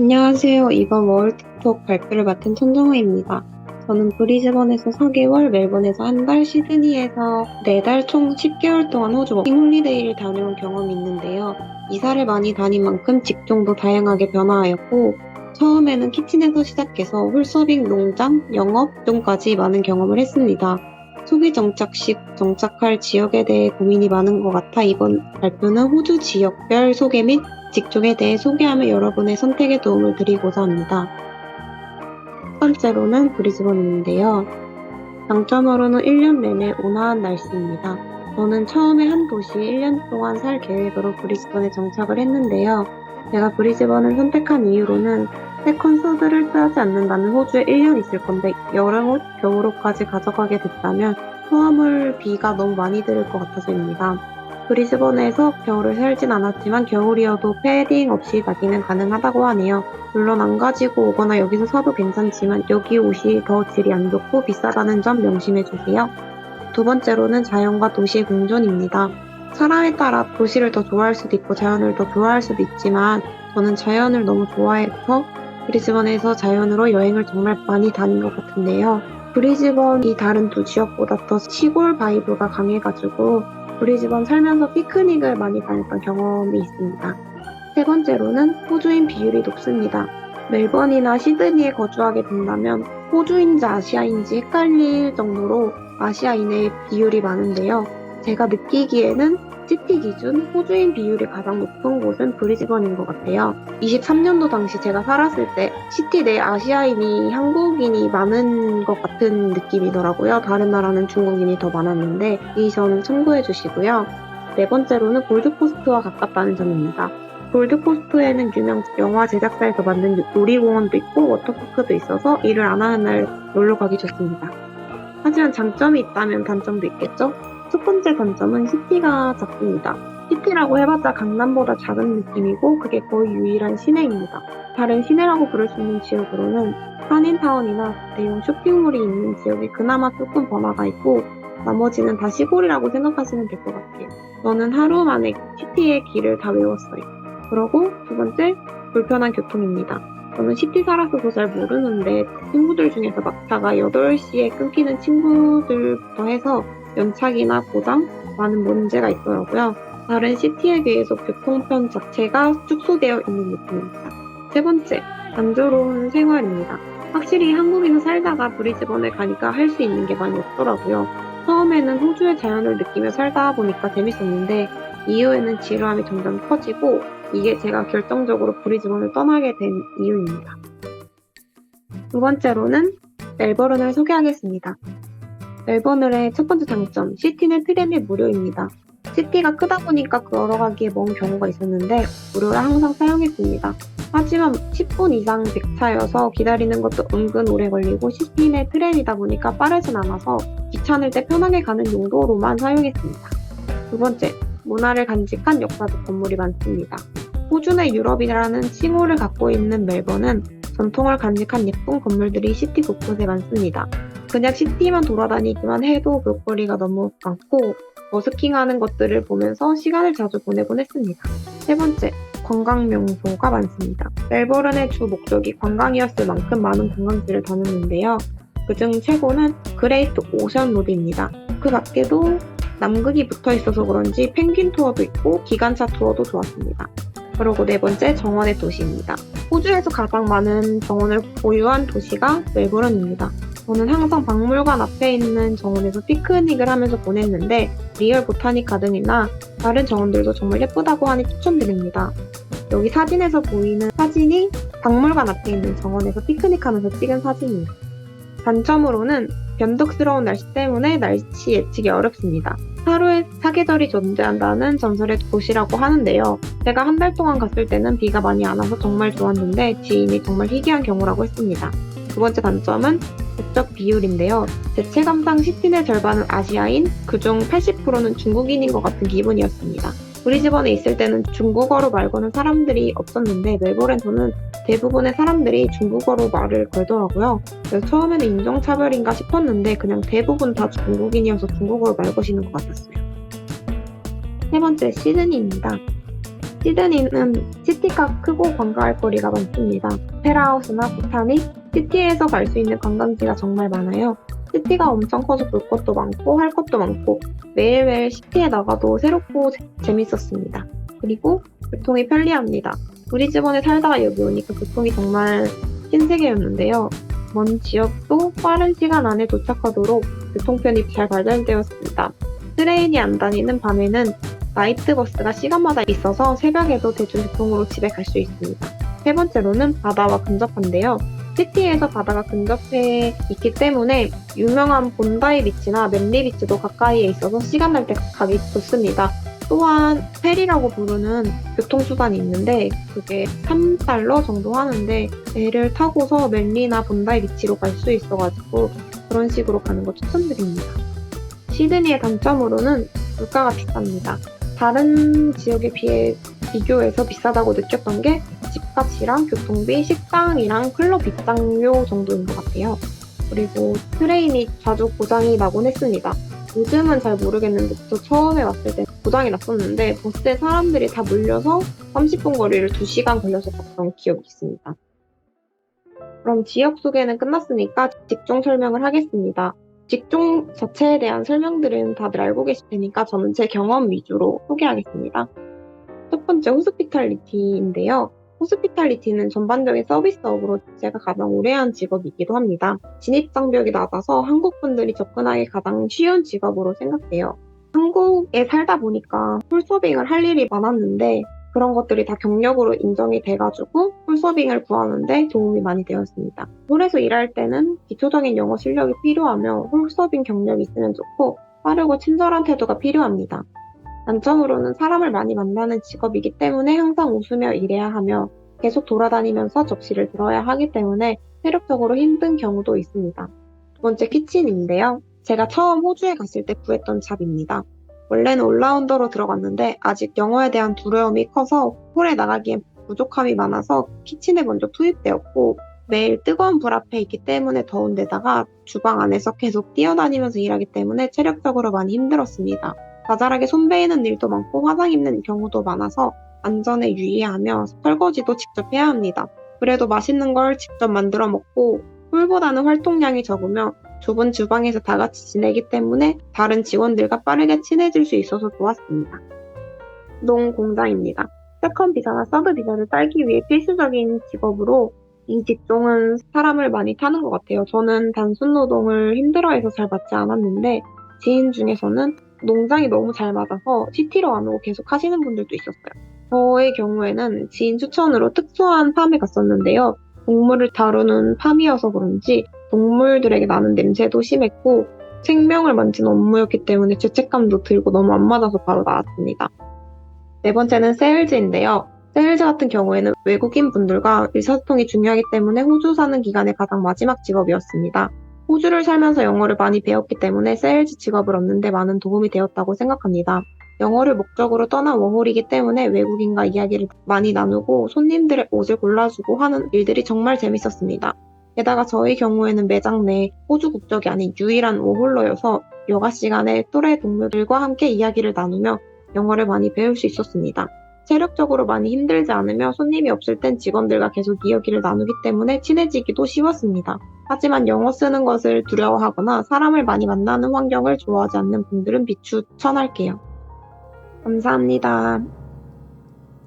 안녕하세요. 이번 월드컵 발표를 맡은 천정호입니다. 저는 브리즈번에서 4개월, 멜번에서 한 달, 시드니에서 4달 총 10개월 동안 호주 워킹 홀리데이를 다녀온 경험이 있는데요. 이사를 많이 다닌 만큼 직종도 다양하게 변화하였고, 처음에는 키친에서 시작해서 홀서빙, 농장, 영업종까지 많은 경험을 했습니다. 소비 정착 시 정착할 지역에 대해 고민이 많은 것 같아 이번 발표는 호주 지역별 소개 및 직종에 대해 소개하며 여러분의 선택에 도움을 드리고자 합니다. 첫 번째로는 브리즈번인데요. 장점으로는 1년 내내 온화한 날씨입니다. 저는 처음에 한 도시에 1년 동안 살 계획으로 브리즈번에 정착을 했는데요. 제가 브리즈번을 선택한 이유로는 새 컨서드를 쓰지 않는다면 호주에 1년 있을 건데 여름옷, 겨울옷까지 가져가게 됐다면 소화물 비가 너무 많이 들을 것 같아서입니다. 브리즈번에서 겨울을 살진 않았지만 겨울이어도 패딩 없이 가기는 가능하다고 하네요. 물론 안 가지고 오거나 여기서 사도 괜찮지만 여기 옷이 더 질이 안 좋고 비싸다는 점 명심해주세요. 두 번째로는 자연과 도시의 공존입니다. 사람에 따라 도시를 더 좋아할 수도 있고 자연을 더 좋아할 수도 있지만 저는 자연을 너무 좋아해서 브리즈번에서 자연으로 여행을 정말 많이 다닌 것 같은데요. 브리즈번이 다른 두 지역보다 더 시골 바이브가 강해가지고 브리즈번 살면서 피크닉을 많이 다녔던 경험이 있습니다. 세 번째로는 호주인 비율이 높습니다. 멜번이나 시드니에 거주하게 된다면 호주인지 아시아인지 헷갈릴 정도로 아시아인의 비율이 많은데요. 제가 느끼기에는 시티 기준 호주인 비율이 가장 높은 곳은 브리즈번인 것 같아요. 23년도 당시 제가 살았을 때 시티 내 아시아인이 한국인이 많은 것 같은 느낌이더라고요. 다른 나라는 중국인이 더 많았는데 이 점은 참고해 주시고요. 네 번째로는 골드코스트와 가깝다는 점입니다. 골드코스트에는 유명 영화 제작사에서 만든 놀이공원도 있고 워터파크도 있어서 일을 안 하는 날 놀러 가기 좋습니다. 하지만 장점이 있다면 단점도 있겠죠? 첫 번째 단점은 시티가 작습니다. 시티라고 해봤자 강남보다 작은 느낌이고 그게 거의 유일한 시내입니다. 다른 시내라고 부를 수 있는 지역으로는 한인타운이나 대형 쇼핑몰이 있는 지역이 그나마 조금 번화가 있고 나머지는 다 시골이라고 생각하시면 될 것 같아요. 저는 하루 만에 시티의 길을 다 외웠어요. 그리고 두 번째, 불편한 교통입니다. 저는 시티 살아서도 잘 모르는데 친구들 중에서 막차가 8시에 끊기는 친구들부터 해서 연착이나 고장, 많은 문제가 있더라고요. 다른 시티에 비해서 교통편 자체가 축소되어 있는 느낌입니다. 세 번째, 단조로운 생활입니다. 확실히 한국에서 살다가 브리즈번에 가니까 할 수 있는 게 많이 없더라고요. 처음에는 호주의 자연을 느끼며 살다 보니까 재밌었는데 이후에는 지루함이 점점 커지고 이게 제가 결정적으로 브리즈번을 떠나게 된 이유입니다. 두 번째로는 멜버른을 소개하겠습니다. 멜버른의 첫 번째 장점, 시티는 트램이 무료입니다. 시티가 크다 보니까 걸어가기에 먼 경우가 있었는데 무료를 항상 사용했습니다. 하지만 10분 이상 백차여서 기다리는 것도 은근 오래 걸리고 시티 내 트램이다 보니까 빠르진 않아서 귀찮을 때 편하게 가는 용도로만 사용했습니다. 두 번째, 문화를 간직한 역사적 건물이 많습니다. 호주 내 유럽이라는 칭호를 갖고 있는 멜번은 전통을 간직한 예쁜 건물들이 시티 곳곳에 많습니다. 그냥 시티만 돌아다니기만 해도 볼거리가 너무 많고 버스킹하는 것들을 보면서 시간을 자주 보내곤 했습니다. 세 번째, 관광 명소가 많습니다. 멜버른의 주 목적이 관광이었을 만큼 많은 관광지를 다녔는데요. 그중 최고는 그레이트 오션 로드입니다. 그 밖에도 남극이 붙어 있어서 그런지 펭귄 투어도 있고 기관차 투어도 좋았습니다. 그리고 네 번째, 정원의 도시입니다. 호주에서 가장 많은 정원을 보유한 도시가 멜버른입니다. 저는 항상 박물관 앞에 있는 정원에서 피크닉을 하면서 보냈는데 리얼 보타닉 가든이나 다른 정원들도 정말 예쁘다고 하니 추천드립니다. 여기 사진에서 보이는 사진이 박물관 앞에 있는 정원에서 피크닉하면서 찍은 사진이에요. 단점으로는 변덕스러운 날씨 때문에 날씨 예측이 어렵습니다. 하루에 사계절이 존재한다는 전설의 도시라고 하는데요. 제가 한 달 동안 갔을 때는 비가 많이 안 와서 정말 좋았는데 지인이 정말 희귀한 경우라고 했습니다. 두 번째 단점은 국적 비율인데요. 제 체감상 시티 내 절반은 아시아인, 그중 80%는 중국인인 것 같은 기분이었습니다. 브리즈번에 있을 때는 중국어로 말 거는 사람들이 없었는데 멜버른에서는 대부분의 사람들이 중국어로 말을 걸더라고요. 그래서 처음에는 인종차별인가 싶었는데 그냥 대부분 다 중국인이어서 중국어로 말 거시는 것 같았어요. 세 번째, 시드니입니다. 시드니는 시티가 크고 관광할 거리가 많습니다. 오페라하우스나 보타닉, 시티에서 갈 수 있는 관광지가 정말 많아요. 시티가 엄청 커서 볼 것도 많고 할 것도 많고 매일매일 시티에 나가도 새롭고 재밌었습니다. 그리고 교통이 편리합니다. 브리즈번에 살다가 여기 오니까 교통이 정말 신세계였는데요. 먼 지역도 빠른 시간 안에 도착하도록 교통편이 잘 발달되었습니다. 트레인이 안 다니는 밤에는 나이트버스가 시간마다 있어서 새벽에도 대중교통으로 집에 갈 수 있습니다. 세 번째로는 바다와 근접한데요. 시티에서 바다가 근접해 있기 때문에 유명한 본다이 비치나 맨리 비치도 가까이에 있어서 시간 날 때 가기 좋습니다. 또한 페리라고 부르는 교통수단이 있는데 그게 3달러 정도 하는데 배를 타고서 맨리나 본다이 비치로 갈 수 있어가지고 그런 식으로 가는 거 추천드립니다. 시드니의 단점으로는 물가가 비쌉니다. 다른 지역에 비해 비교해서 비싸다고 느꼈던 게 집값이랑 교통비, 식당이랑 클럽 입장료 정도인 것 같아요. 그리고 트레인이 자주 고장이 나곤 했습니다. 요즘은 잘 모르겠는데 저 처음에 왔을 때 고장이 났었는데 버스에 사람들이 다 몰려서 30분 거리를 2시간 걸려서 갔던 기억이 있습니다. 그럼 지역 소개는 끝났으니까 직종 설명을 하겠습니다. 직종 자체에 대한 설명들은 다들 알고 계실 테니까 저는 제 경험 위주로 소개하겠습니다. 첫 번째 호스피탈리티인데요. 호스피탈리티는 전반적인 서비스업으로 제가 가장 오래 한 직업이기도 합니다. 진입장벽이 낮아서 한국 분들이 접근하기 가장 쉬운 직업으로 생각돼요. 한국에 살다 보니까 홀서빙을 할 일이 많았는데 그런 것들이 다 경력으로 인정이 돼가지고 홀서빙을 구하는데 도움이 많이 되었습니다. 홀에서 일할 때는 기초적인 영어 실력이 필요하며 홀서빙 경력이 있으면 좋고 빠르고 친절한 태도가 필요합니다. 단점으로는 사람을 많이 만나는 직업이기 때문에 항상 웃으며 일해야 하며 계속 돌아다니면서 접시를 들어야 하기 때문에 체력적으로 힘든 경우도 있습니다. 두 번째 키친인데요. 제가 처음 호주에 갔을 때 구했던 잡입니다. 원래는 올라운더로 들어갔는데 아직 영어에 대한 두려움이 커서 홀에 나가기엔 부족함이 많아서 키친에 먼저 투입되었고 매일 뜨거운 불 앞에 있기 때문에 더운 데다가 주방 안에서 계속 뛰어다니면서 일하기 때문에 체력적으로 많이 힘들었습니다. 자잘하게 손 베이는 일도 많고 화상 입는 경우도 많아서 안전에 유의하며 설거지도 직접 해야 합니다. 그래도 맛있는 걸 직접 만들어 먹고 홀보다는 활동량이 적으며 좁은 주방에서 다 같이 지내기 때문에 다른 직원들과 빠르게 친해질 수 있어서 좋았습니다. 농공장입니다. 세컨 비자나 서드 비자를 따기 위해 필수적인 직업으로 이 직종은 사람을 많이 타는 것 같아요. 저는 단순 노동을 힘들어해서 잘 맞지 않았는데 지인 중에서는 농장이 너무 잘 맞아서 시티로 안 오고 계속 하시는 분들도 있었어요. 저의 경우에는 지인 추천으로 특수한 팜에 갔었는데요. 동물을 다루는 팜이어서 그런지 동물들에게 나는 냄새도 심했고 생명을 만지는 업무였기 때문에 죄책감도 들고 너무 안 맞아서 바로 나왔습니다. 네 번째는 세일즈인데요. 세일즈 같은 경우에는 외국인 분들과 의사소통이 중요하기 때문에 호주 사는 기간의 가장 마지막 직업이었습니다. 호주를 살면서 영어를 많이 배웠기 때문에 세일즈 직업을 얻는 데 많은 도움이 되었다고 생각합니다. 영어를 목적으로 떠난 워홀이기 때문에 외국인과 이야기를 많이 나누고 손님들의 옷을 골라주고 하는 일들이 정말 재밌었습니다. 게다가 저희 경우에는 매장 내 호주 국적이 아닌 유일한 워홀러여서 여가 시간에 또래 동료들과 함께 이야기를 나누며 영어를 많이 배울 수 있었습니다. 체력적으로 많이 힘들지 않으며 손님이 없을 땐 직원들과 계속 이야기를 나누기 때문에 친해지기도 쉬웠습니다. 하지만 영어 쓰는 것을 두려워하거나 사람을 많이 만나는 환경을 좋아하지 않는 분들은 비추천할게요. 감사합니다.